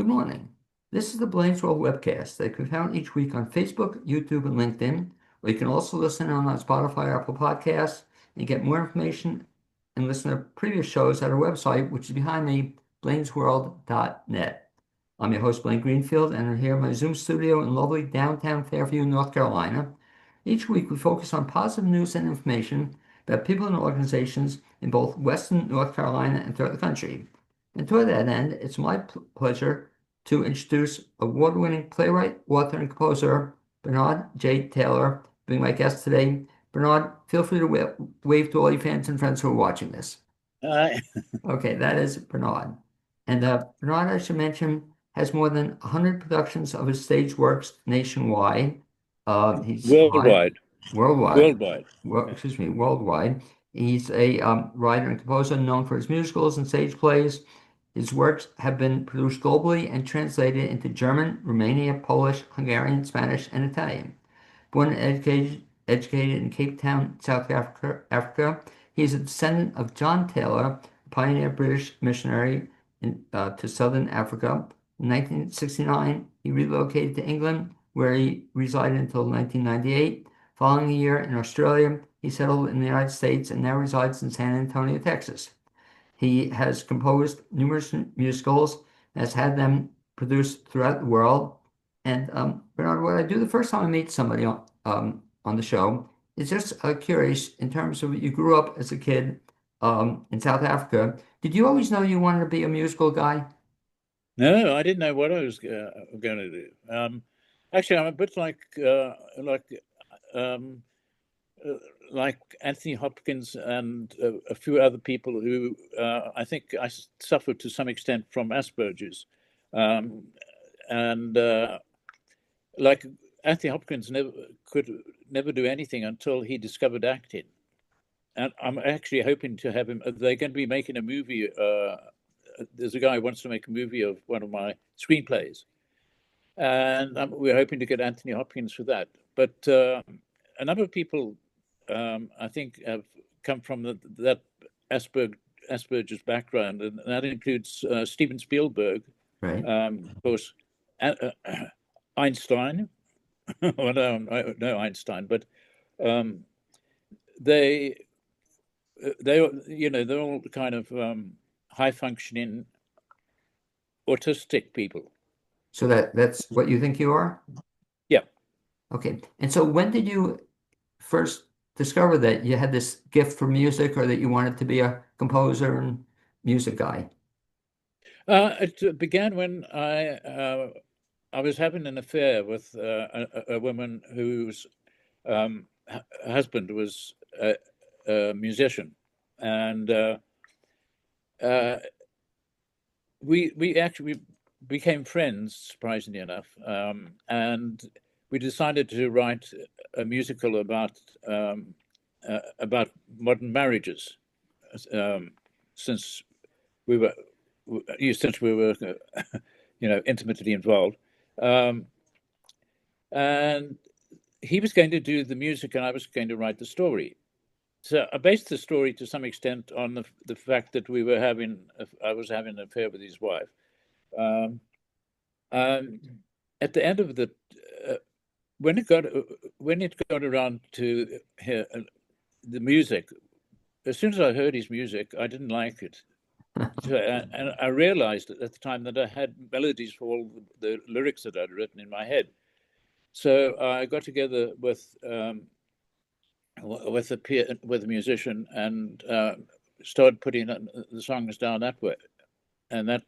Good morning. This is the Blaine's World webcast that can be found each week on Facebook, YouTube, and LinkedIn, or you can also listen on Spotify, Apple Podcasts, and get more information and listen to previous shows at our website, which is behind me, blainesworld.net. I'm your host, Blaine Greenfield, and I'm here in my Zoom studio in lovely downtown Fairview, North Carolina. Each week, we focus on positive news and information about people and organizations in both Western North Carolina and throughout the country. And toward that end, it's my pleasure to introduce award-winning playwright, author, and composer Bernard J. Taylor, being my guest today. Bernard, feel free to wave to all your fans and friends who are watching this. Hi. Okay, that is Bernard. And Bernard, I should mention, has more than 100 productions of his stage works nationwide. He's Worldwide. worldwide. Worldwide. Worldwide. He's a writer and composer known for his musicals and stage plays. His works have been produced globally and translated into German, Romanian, Polish, Hungarian, Spanish, and Italian. Born and educated in Cape Town, South Africa, he is a descendant of John Taylor, a pioneer British missionary to Southern Africa. In 1969, he relocated to England, where he resided until 1998. Following a year in Australia, he settled in the United States and now resides in San Antonio, Texas. He has composed numerous musicals and has had them produced throughout the world. And Bernard, what I do the first time I meet somebody on the show is just curious in terms of you grew up as a kid in South Africa. Did you always know you wanted to be a musical guy? No, I didn't know what I was going to do. Actually, I'm a bit um, like Anthony Hopkins and a few other people who I think I suffered to some extent from Asperger's, and like Anthony Hopkins could never do anything until he discovered acting. And I'm actually hoping to have him. They're going to be making a movie. There's a guy who wants to make a movie of one of my screenplays, and we're hoping to get Anthony Hopkins for that. But a number of people, I think, have come from that Asperger's background, and that includes Steven Spielberg, Right. of course, Einstein. Well, no, Einstein, but they they're all kind of high functioning autistic people. So that's what you think you are? Yeah. Okay. And so when did you first discover that you had this gift for music or that you wanted to be a composer and music guy? It began when I was having an affair with a woman whose husband was a musician, and we actually became friends, surprisingly enough, and we decided to write a musical about modern marriages, since we were intimately involved, and he was going to do the music and I was going to write the story. So I based the story to some extent on the fact that I was having an affair with his wife. At the end of when it got around to the music, as soon as I heard his music, I didn't like it. So, and I realized at the time that I had melodies for all the lyrics that I'd written in my head. So I got together with a musician and started putting the songs down that way, and that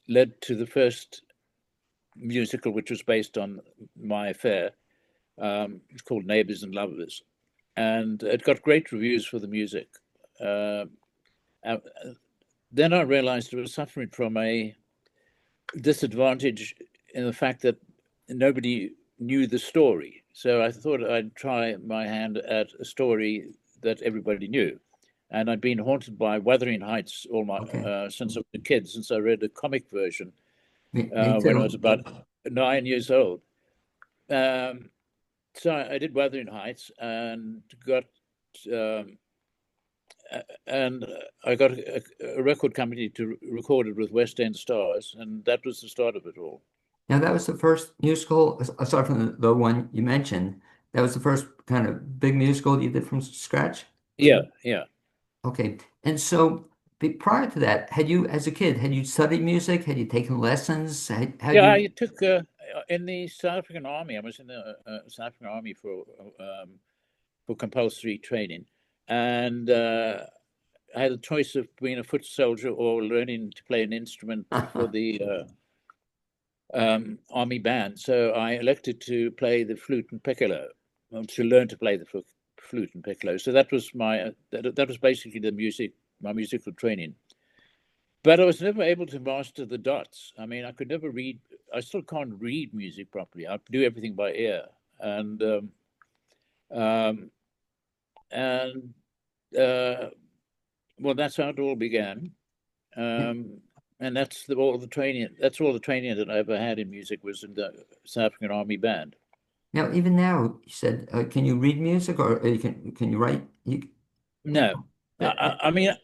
led to the first musical, which was based on my affair. It's called Neighbors and Lovers, and it got great reviews for the music. Then I realized I was suffering from a disadvantage in the fact that nobody knew the story. So I thought I'd try my hand at a story that everybody knew. And I'd been haunted by Wuthering Heights since I was a kid, since I read a comic version Me when I was too. about 9 years old. So I did Wuthering Heights and got and I got a record company to record it with West End stars, and that was the start of it all. Now, that was the first musical, aside from the one you mentioned, that was the first kind of big musical you did from scratch? Yeah, yeah. Okay. And so prior to that, had you, as a kid, had you studied music? Had you taken lessons? Had Yeah, you? I took in the South African Army. I was in the South African Army for compulsory training, and I had a choice of being a foot soldier or learning to play an instrument for the army band. So I elected to play the flute and piccolo, to learn to play the flute and piccolo. So that was that was basically my musical training. But I was never able to master the dots. I mean, I could never read. I still can't read music properly. I do everything by ear, and um, and uh, well, that's how it all began. And that's all the training. That's all the training that I ever had in music was in the South African Army band. Now, even now, you said, can you read music or can you write? No, Uh, I mean,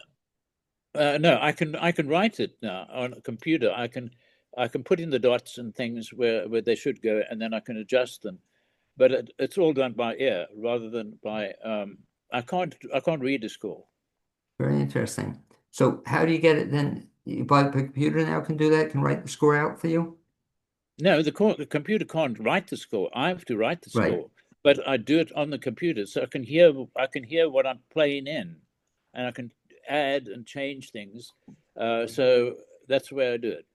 no, I can write it now on a computer. I can put in the dots and things where they should go, and then I can adjust them. But it's all done by ear rather than by. I can't read a score. Very interesting. So how do you get it then? You buy a computer now can do that, can write the score out for you? No, the computer can't write the score. I have to write the Right. score, but I do it on the computer, so I can hear what I'm playing in, and I can add and change things. So that's the way I do it.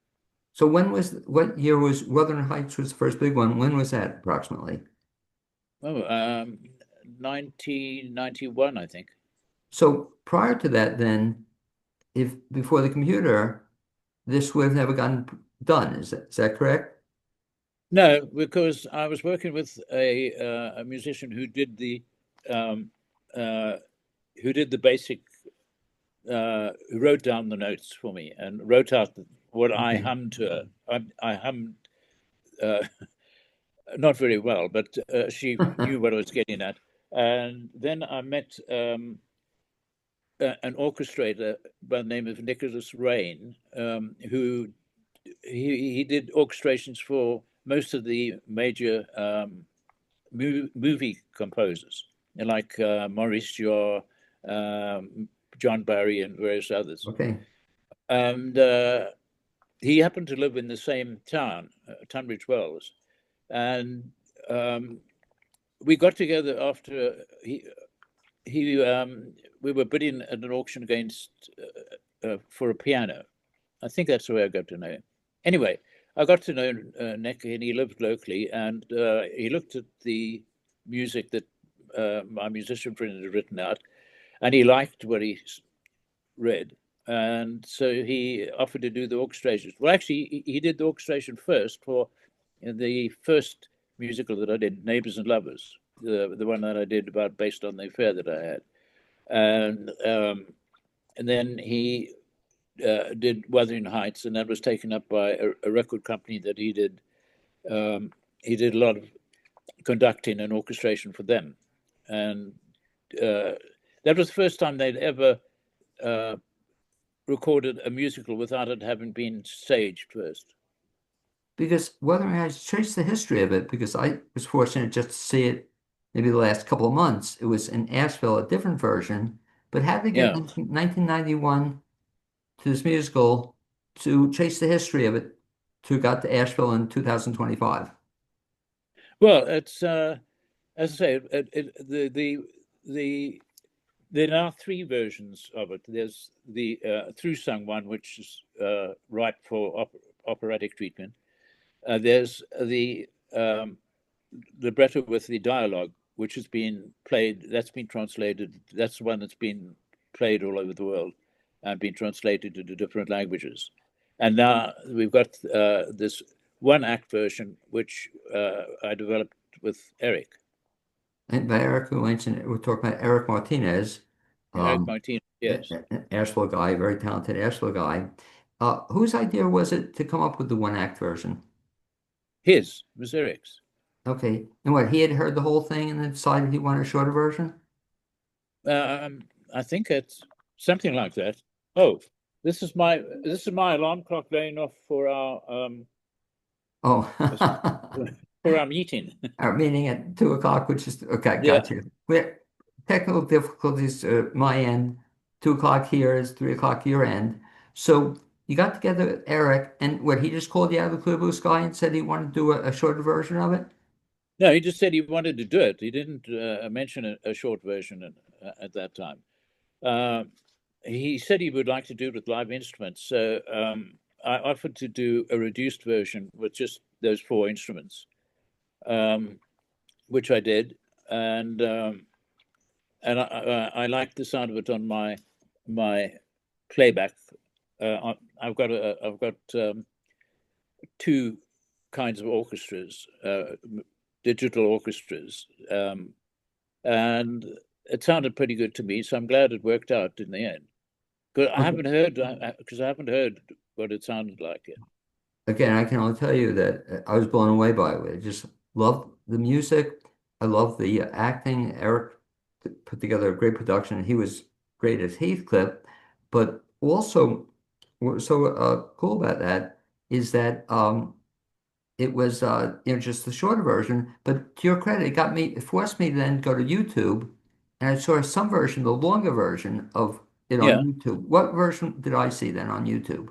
So what year was Wuthering Heights was the first big one? When was that approximately? Oh, 1991, I think. So prior to that, then, if before the computer, this would have never gotten done. Is that correct? No, because I was working with a musician um, uh, who did the basic, who wrote down the notes for me and wrote out what I Okay. hummed to her. I hummed uh, not very well, but she knew what I was getting at. And then I met an orchestrator by the name of Nicholas Rain, who he did orchestrations for most of the major movie composers, like Maurice Jarre, John Barry, and various others. Okay. And he happened to live in the same town, Tunbridge Wells, and we got together after he we were bidding at an auction against for a piano. I think that's the way I got to know him. Anyway, I got to know Nick, and he lived locally, and he looked at the music that my musician friend had written out, and he liked what he read, and so he offered to do the orchestrations. Well, actually, he did the orchestration first for the first musical that I did, Neighbors and Lovers, the one that I did about based on the affair that I had, and then he did Wuthering Heights, and that was taken up by a record company that he did. He did a lot of conducting and orchestration for them, and uh, that was the first time they'd ever uh, recorded a musical without it having been staged first. Because Wuthering Heights, trace the history of it, because I was fortunate just to see it maybe the last couple of months. It was in Asheville, a different version. But how did they get Yeah. 1991 to this musical to trace the history of it to got to Asheville in 2025? Well, it's as I say, the there are three versions of it. There's the through sung one, which is ripe for operatic treatment. There's the libretto with the dialogue, which has been played. That's been translated. That's the one that's been played all over the world and been translated into different languages. And now we've got this one act version, which I developed with Eric. And by Eric, who mentioned, we're talking about Eric Martinez, Eric um, Martinez, yes. an Asheville guy, very talented Asheville guy. Whose idea was it to come up with the one act version? His was Eric's. Okay. And what, he had heard the whole thing and then decided he wanted a shorter version? I think it's. something like that. Oh, this is my alarm clock going off for our Oh, for our meeting. our meeting at 2 o'clock, which is okay. Yeah. Got you. We're technical difficulties. My end. 2 o'clock here is 3 o'clock your end. So you got together with Eric, and what he just called you out of the clear blue sky and said he wanted to do a shorter version of it. No, he just said he wanted to do it. He didn't mention a short version at that time. Uh, he said he would like to do it with live instruments. So I offered to do a reduced version with just those four instruments, um, which I did, and I liked the sound of it on my playback. I've got two kinds of orchestras, digital orchestras, and it sounded pretty good to me. So I'm glad it worked out in the end. But I Okay. haven't heard because I haven't heard what it sounded like yet. Again, I can only tell you that I was blown away by it. I just loved the music. I love the acting. Eric put together a great production. He was great as Heathcliff, but also what was so cool about that is that it was just the shorter version. But to your credit, it forced me to then go to YouTube, and I saw some version, the longer version of it on Yeah, YouTube. What version did I see then on YouTube?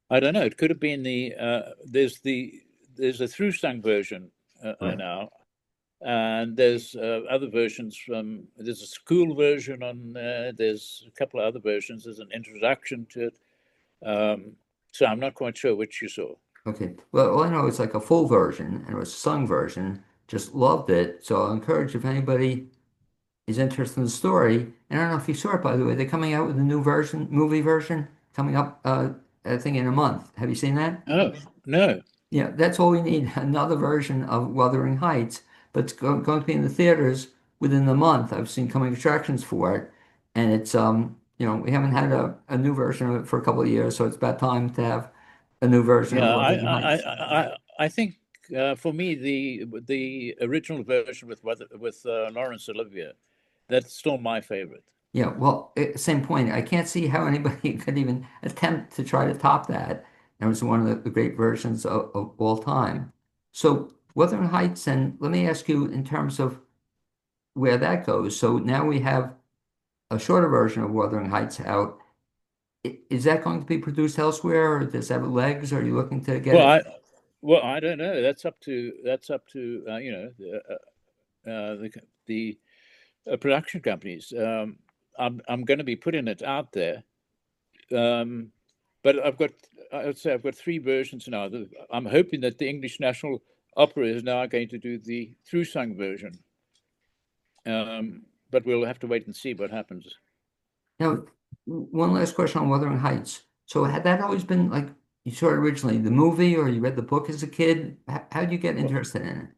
I don't know. It could have been there's a through sung version Right. now, and there's other versions there's a school version on there. There's a couple of other versions. There's an introduction to it. So I'm not quite sure which you saw. Okay. Well, all I know is like a full version and it was a sung version. Just loved it. So I encourage if anybody is interested in the story. And I don't know if you saw it, by the way, they're coming out with a new version, movie version, coming up, I think in a month. Have you seen that? Oh no. Yeah, that's all we need. Another version of Wuthering Heights, but it's going to be in the theaters within the month. I've seen coming attractions for it, and it's we haven't had a new version of it for a couple of years, so it's about time to have a new version of Yeah, Wuthering Heights. I think for me the original version with Laurence Olivier, that's still my favorite. Yeah, well, same point. I can't see how anybody could even attempt to try to top that. It was one of the great versions of all time. So, Wuthering Heights, and let me ask you in terms of where that goes. So now we have a shorter version of Wuthering Heights out. Is that going to be produced elsewhere, or does that have legs? Are you looking to get Well, it? I don't know. That's up to the production companies. I'm going to be putting it out there, um, but I'd say I've got three versions now. I'm hoping that the English National Opera is now going to do the through sung version, but we'll have to wait and see what happens. Now, one last question on Wuthering Heights. So had that always been like you saw it originally, the movie, or you read the book as a kid? How'd you get interested in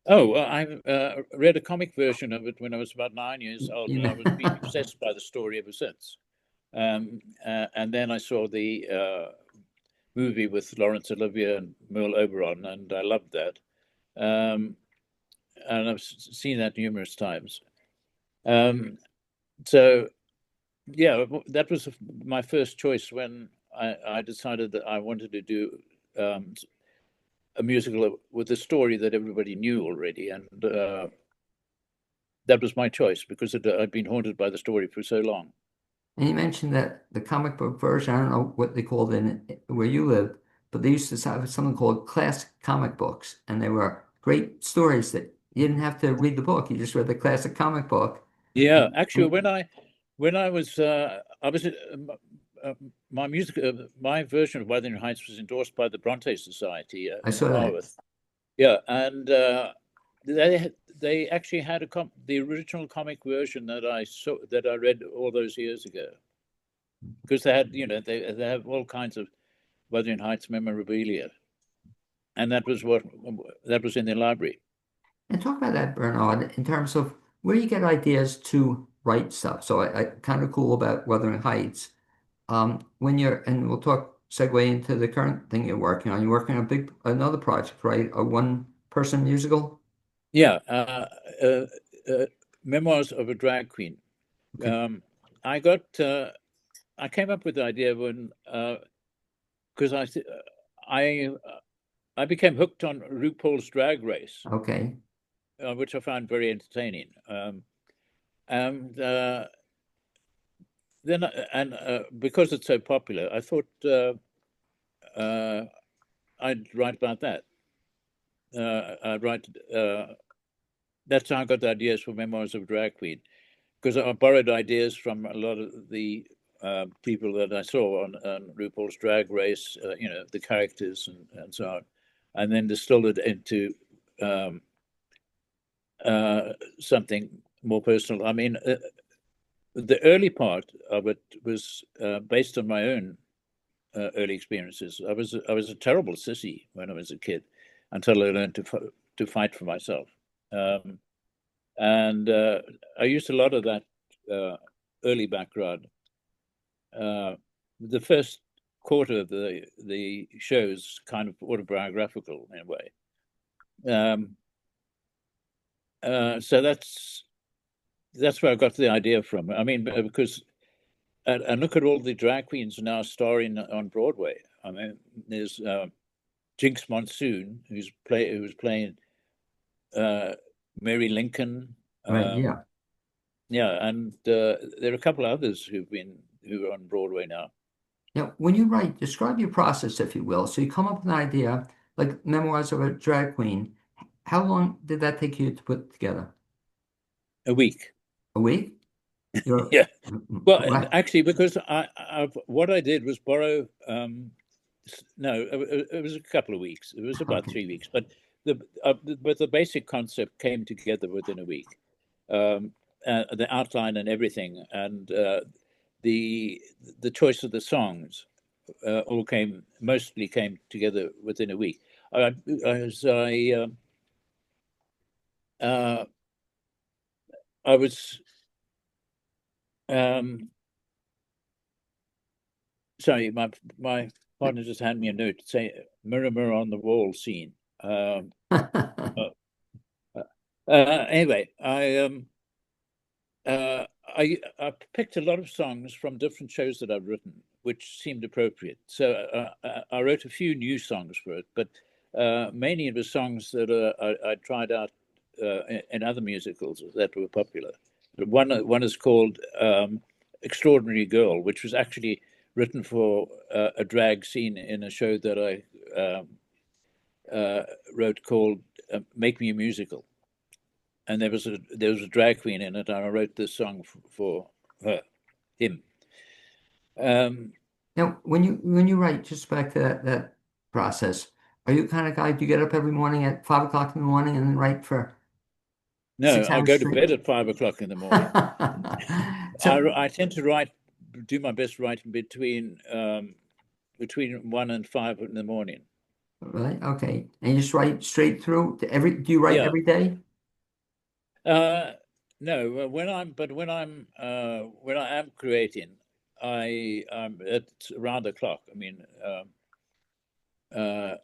Oh, well, I read a comic version of it when I was about 9 years it? old, You and I was being know, obsessed by the story ever since. And then I saw the movie with Laurence Olivier and Merle Oberon, and I loved that. Um, and I've seen that numerous times. Um, so, yeah, that was my first choice when I decided that I wanted to do um, a musical with a story that everybody knew already. And that was my choice because I'd been haunted by the story for so long. and you mentioned that the comic book version, I don't know what they called it where you lived, but they used to have something called classic comic books, and they were great stories that you didn't have to read the book, you just read the classic comic book. Yeah, And, actually, when I was uh, my version of Wuthering Heights was endorsed by the Bronte Society I in saw that. Haworth. Yeah, and they actually had the original comic version that I read all those years ago because they have all kinds of Wuthering Heights memorabilia, and that was in their library. And talk about that, Bernard, in terms of where you get ideas to write stuff. So I kind of cool about Wuthering Heights. And we'll talk segue into the current thing you're working on. You're working on another project, right? A one-person musical. Yeah, uh, uh, Memoirs of a Drag Queen. Okay. Um, I got I came up with the idea when because I I became hooked on RuPaul's Drag Race, Okay. which I found very entertaining. And then and because it's so popular, I thought uh, I'd write about that. I'd write. That's how I got the ideas for Memoirs of a Drag Queen, because I borrowed ideas from a lot of the people that I saw on RuPaul's Drag Race, the characters and so on, and then distilled it into um, something more personal. I mean, the early part of it was based on my own early experiences. I was a terrible sissy when I was a kid, until I learned to fight for myself. Um, and I used a lot of that early background. The first quarter of the show is kind of autobiographical in a way. Um, so that's where I got the idea from. I mean, because and look at all the drag queens now starring on Broadway. I mean, there's Jinx Monsoon who's playing uh, Mary Lincoln. Right. Yeah. Yeah, and there are a couple of others who are on Broadway now. Now, when you write, describe your process, if you will. So you come up with an idea, like Memoirs of a Drag Queen. How long did that take you to put together? A week. A week? You're Yeah. Well, what? actually, because what I did was borrow. No, it was a couple of weeks. It was about Okay. 3 weeks, but the basic concept came together within a week. Um, the outline and everything, and the the choice of the songs all mostly came together within a week. As uh, I was um, sorry, my partner just handed me a note to say "mirror, mirror on the wall" scene. Uh, anyway, I picked a lot of songs from different shows that I've written, which seemed appropriate. So I wrote a few new songs for it, but mainly it was songs that I tried out in other musicals that were popular. One is called "Extraordinary Girl," which was actually written for a drag scene in a show that I wrote called "Make Me a Musical," and there was a drag queen in it, and I wrote this song for her, him. Um, Now, when you write, just back to that process, are you the kind of guy, do you get up every morning at 5 o'clock in the morning and then write for no, six I hours go to straight? bed at 5 o'clock in the morning. I, So, I tend to do my best writing between 1 and 5 in the morning. really? Okay. And you just write straight through to do you write Yeah. every day? Uh, no, when I am creating, it's around the clock. I mean, uh,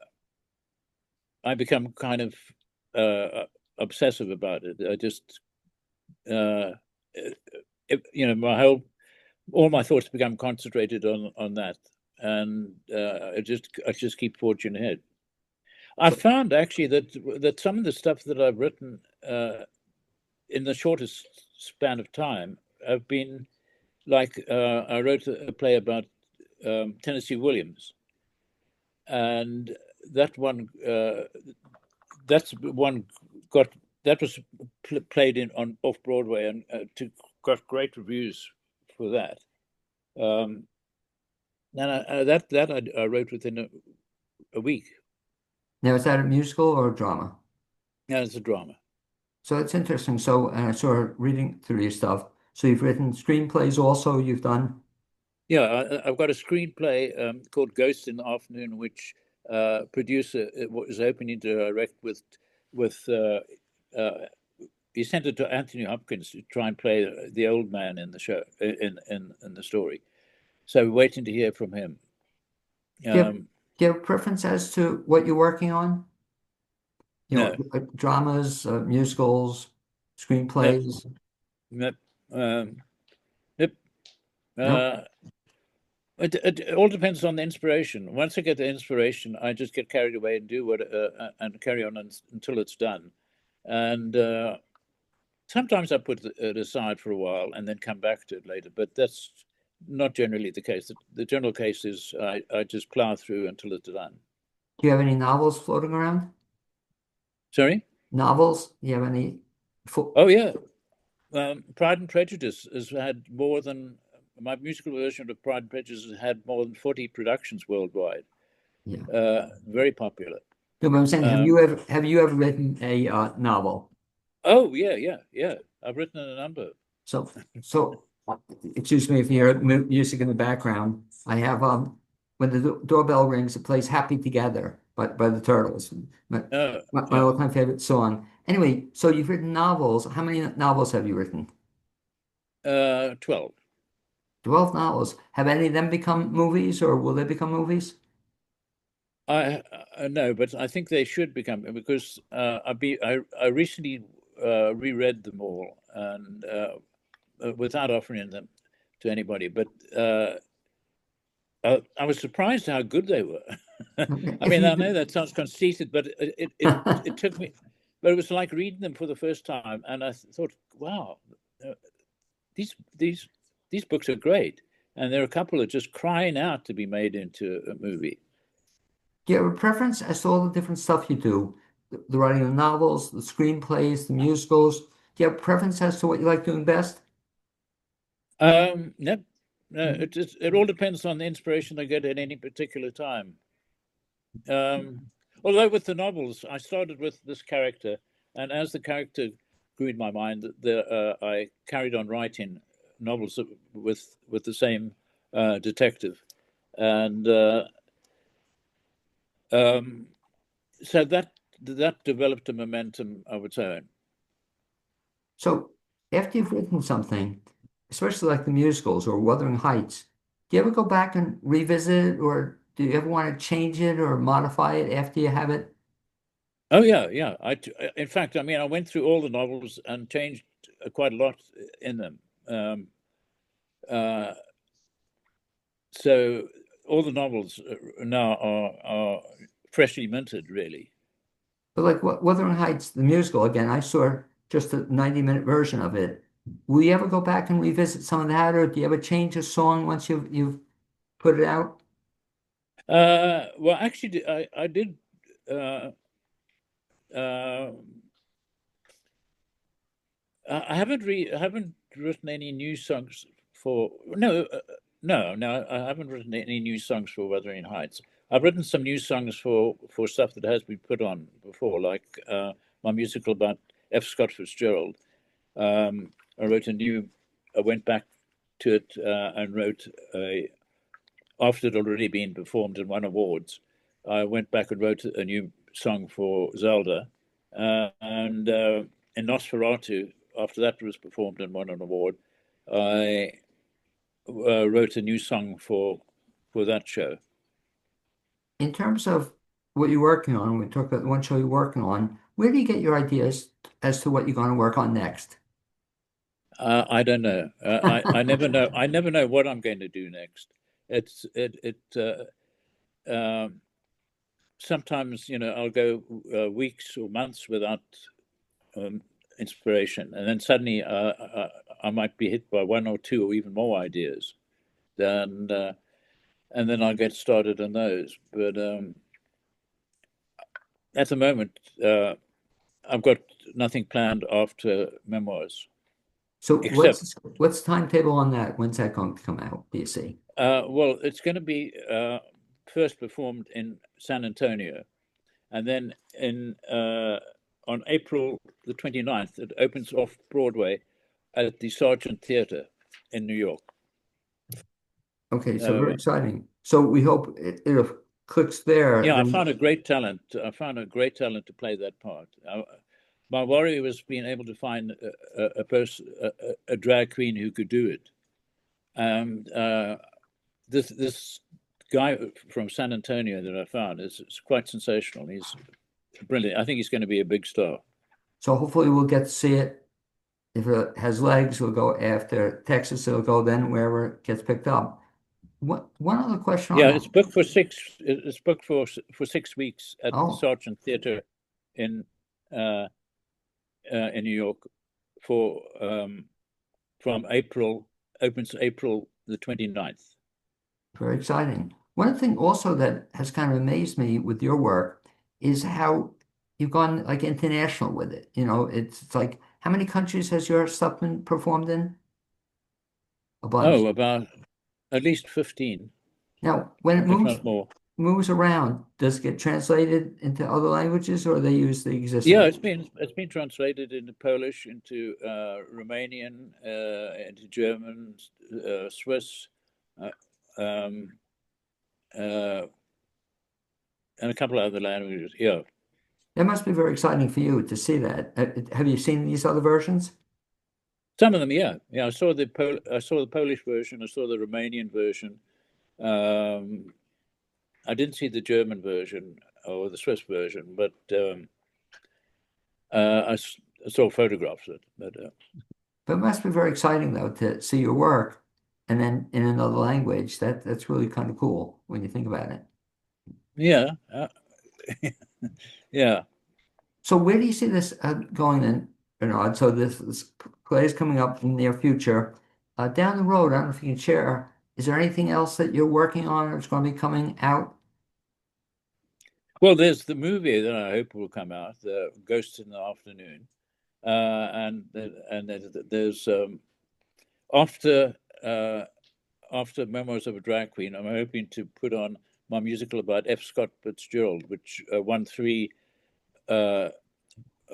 I become kind of obsessive about it. I just uh, my whole all my thoughts become concentrated on that, and I just keep forging ahead. I So, found actually that some of the stuff that I've written in the shortest span of time have been like I wrote a play about Tennessee Williams, and that one that's one got that was played in on off Broadway and got great reviews for that. Um, and I wrote within a week. now, is that a musical or a drama? Yeah, it's a drama. So it's interesting. So, and I saw reading through your stuff. So you've written screenplays also, you've done. Yeah, I've got a screenplay called Ghost in the Afternoon, which producer was hoping to direct with he sent it to Anthony Hopkins to try and play the old man in the show in the story. So we're waiting to hear from him. Um, Do you have preference as to what you're working on? no, Dramas, musicals, no, screenplays. no, um, nope. Nope. Uh, it all depends on the inspiration. Once I get the inspiration, I just get carried away and do what and carry on until it's done. And sometimes I put it aside for a while and then come back to it later. But that's not generally the case. The general case is I just plow through until it's done. Do you have any novels floating around? Sorry? Novels? Do you have any? Fo Oh yeah. Pride and Prejudice has had more than my musical version of Pride and Prejudice has had more than 40 productions worldwide. yeah. Very popular. No, but I'm saying, Um, have you ever written a novel? oh yeah. I've written a number. So, so excuse me if you hear music in the background. I have when the doorbell rings, it plays "Happy Together" by the Turtles. My, my Yeah. all-time favorite song. Anyway, so you've written novels. How many novels have you written? 12. 12 novels. Have any of them become movies, or will they become movies? I no, but I think they should become because I recently reread them all and without offering them to anybody, but I was surprised how good they were. Okay. I If mean, you I know that sounds conceited, but it took me, but it was like reading them for the first time, and I thought, wow, uh, these these these books are great, and there are a couple that are just crying out to be made into a movie. do you have a preference as to all the different stuff you do? The writing of novels, the screenplays, the musicals. Do you have a preference as to what you like doing best? No, no, it all depends on the inspiration I get at any particular time. Um, Although with the novels, I started with this character, and as the character grew in my mind, I carried on writing novels with the same detective, and um, so that developed a momentum of its own. So after you've written something, especially like the musicals or Wuthering Heights, do you ever go back and revisit it, or do you ever want to change it or modify it after you have it? Oh yeah. In fact, I mean, I went through all the novels and changed quite a lot in them. Um, uh, so all the novels now are freshly minted, really. But like Wuthering Heights, the musical, again, I saw just a 90-minute version of it. Will you ever go back and revisit some of that, or do you ever change a song once you've put it out? Well, actually, I did. Uh, uh, I haven't written any new songs for no. I haven't written any new songs for Wuthering Heights. I've written some new songs for stuff that has been put on before, like my musical about F. Scott Fitzgerald. I wrote a new. I went back to it and wrote a after it had already been performed and won awards. I went back and wrote a new song for Zelda, and in Nosferatu, after that was performed and won an award, I wrote a new song for that show. In terms of what you're working on, we talked about the one show you're working on. Where do you get your ideas as to what you're going to work on next? I don't know. I never know. I never know what I'm going to do next. It's it it. Um, Sometimes I'll go weeks or months without um, inspiration, and then suddenly I might be hit by one or two or even more ideas, and and then I'll get started on those. But at the moment, I've got nothing planned after memoirs, So except what's the timetable on that? When's that going to come out, do you see? well, it's going to be first performed in San Antonio, and then in on April the 29th, it opens off Broadway at the Sargent Theatre in New York. Okay, so very Uh, exciting. So we hope it clicks there. Yeah, I Then found a great talent. I found a great talent to play that part. My worry was being able to find a person, a drag queen who could do it. And this guy from San Antonio that I found is quite sensational. He's brilliant. I think he's going to be a big star. so hopefully we'll get to see it If it has legs, it'll go after Texas, it'll go then wherever it gets picked up. One other question on Yeah, that. it's booked for six. It's booked for 6 weeks at the Oh, Sergeant Theatre in uh, in New York for from April, opens April the 29th. very exciting. One thing also that has kind of amazed me with your work is how you've gone like international with it. It's like how many countries has your stuff been performed in? A bunch. Oh, about at least 15, Now, when it if not more. moves around, does it get translated into other languages or they use the Yeah, existing? it's been translated into Polish, into Romanian, into German, Swiss, uh, um, uh, and a couple of other languages. Yeah, That must be very exciting for you to see that. Have you seen these other versions? some of them. Yeah, yeah. I saw the Polish version. I saw the Romanian version. Um, I didn't see the German version or the Swiss version, but I saw photographs of it. But But it must be very exciting though to see your work and then in another language. That's really kind of cool when you think about it. yeah, yeah. So where do you see this going then, Bernard? So this play is coming up in the near future. Down the road, I don't know if you can share, is there anything else that you're working on or it's going to be coming out? Well, there's the movie that I hope will come out, the Ghosts in the Afternoon, and there's after uh, after Memoirs of a Drag Queen, I'm hoping to put on my musical about F. Scott Fitzgerald, which won 3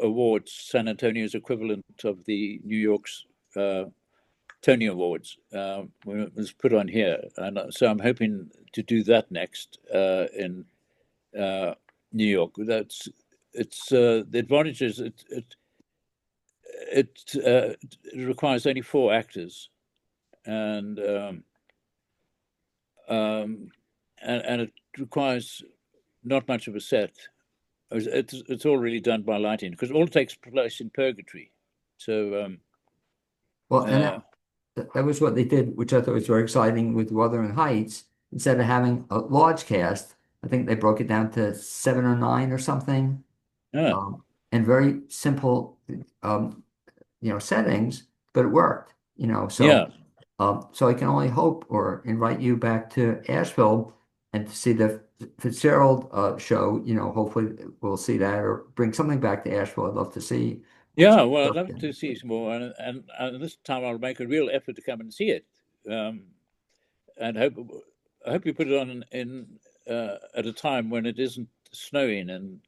awards, San Antonio's equivalent of the New York's Tony Awards. Was put on here, and so I'm hoping to do that next in uh, New York. That's it's the advantage is it requires only 4 actors, and um, and it requires not much of a set. It's all really done by lighting because it all takes place in Purgatory. So Well, and uh, that was what they did, which I thought was very exciting with Wuthering Heights. Instead of having a large cast, I think they broke it down to 7 or 9 or something, yeah, and very simple, um, settings, but it worked, yeah, so I can only hope or invite you back to Asheville and to see the Fitzgerald show. Hopefully we'll see that or bring something back to Asheville. I'd love to see what yeah. your Well, I'd stuff love can. to see some more, and this time I'll make a real effort to come and see it, um, and I hope you put it on at a time when it isn't snowing. And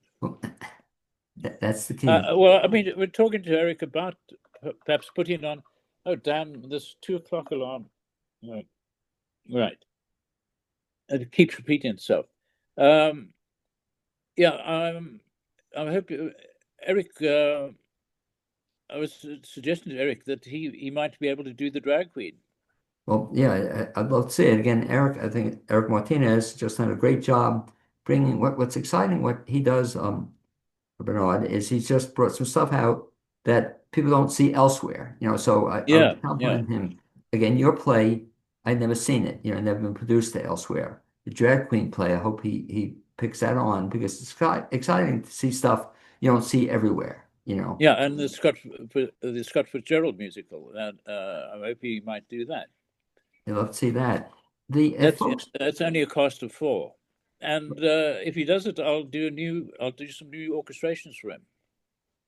That's the key. well, I mean, we're talking to Eric about perhaps putting on. Oh, damn! This 2 o'clock alarm. Right, right. It keeps repeating itself. Um, yeah, I hope Eric. I was suggesting to Eric that he might be able to do the drag queen. Well, yeah, I'd love to see it again. I think Eric Martinez just done a great job bringing what's exciting. What he does, Bernard, is he's just brought some stuff out that people don't see elsewhere. So I Yeah, would yeah, compliment him. Again, your play, I'd never seen it. Never been produced elsewhere. The drag queen play, I hope he picks that on because it's exciting to see stuff you don't see everywhere. yeah. And the Scott Fitzgerald musical. That I hope he might do that. I love to see that. The That's folks. that's only a cost of 4, and if he does it, I'll do some new orchestrations for him.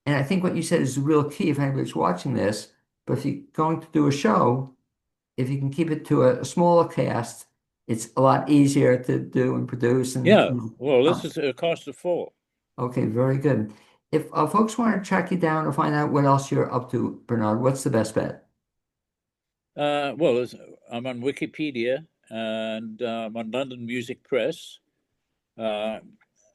And I think what you said is the real key if anybody's watching this. But if you're going to do a show, if you can keep it to a smaller cast, it's a lot easier to do and produce. And Yeah. Well, this uh, is a cost of 4. okay, very good. If folks want to track you down or find out what else you're up to, Bernard, what's the best bet? Well, I'm on Wikipedia and I'm on London Music Press. Uh,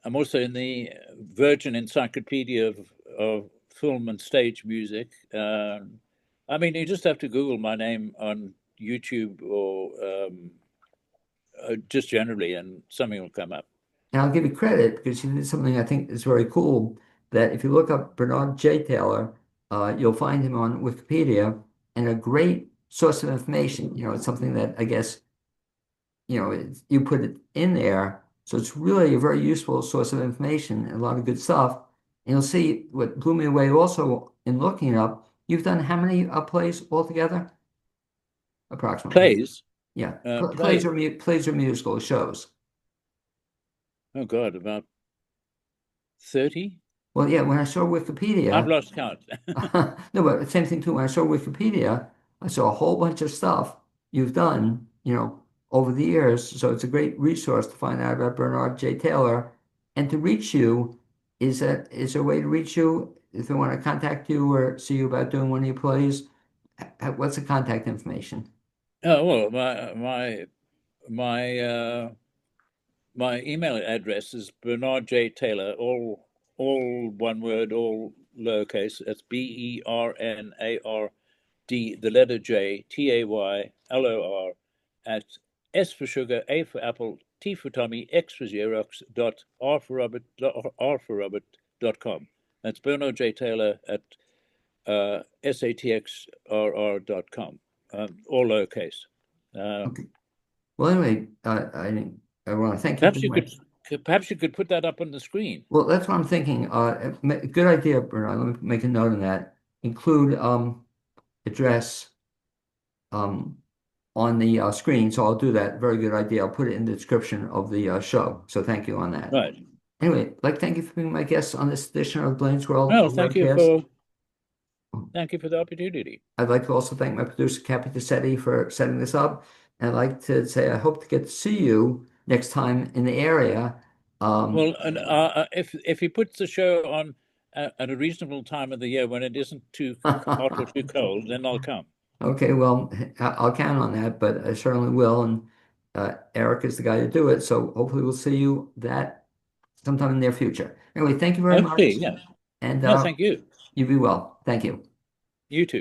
I'm also in the Virgin Encyclopedia of Film and Stage Music. I mean, you just have to Google my name on YouTube or just generally, and something will come up. And I'll give you credit because you did something I think is very cool. That if you look up Bernard J. Taylor, you'll find him on Wikipedia and a great source of information. It's something that I guess, you put it in there. So it's really a very useful source of information and a lot of good stuff. And you'll see what blew me away also in looking it up. You've done how many plays altogether? Approximately. Plays, Yeah. plays. Plays or musical shows. Oh God, about 30. Well, yeah, when I saw I've Wikipedia, lost count. no, but same thing too. When I saw Wikipedia, I saw a whole bunch of stuff you've done, over the years. So it's a great resource to find out about Bernard J. Taylor. And to reach you, is there a way to reach you if they want to contact you or see you about doing one of your plays? What's the contact information? Oh well, my my email address is Bernard J. Taylor, all one word, all lowercase. That's BERNARD, the letter J, TAYLOR, at S for sugar, A for apple, T for Tommy, X for Xerox, dot R for Robert.com. That's Bernard J. Taylor at SATXRR.com, all lowercase. Okay. Well, anyway, I want to thank you for my. Perhaps you could put that up on the screen. Well, that's what I'm thinking. Good idea, Bernard. Let me make a note of that. Include address um, on the screen. So I'll do that. Very good idea. I'll put it in the description of the show. So thank you on that. Right. Anyway, thank you for being my guest on this edition of Blaine's World Well, webcast. thank you for the opportunity. I'd like to also thank my producer, Cappy Tassetti, for setting this up. And I'd like to say I hope to get to see you next time in the area. Um, Well, and if he puts the show on at a reasonable time of the year when it isn't too hot or too cold, then I'll come. Okay, well, I'll count on that, but I certainly will. And Eric is the guy to do it. So hopefully we'll see you that sometime in the near future. Anyway, thank you very Okay, much. yes. And No, thank you. you be well. Thank you. You too.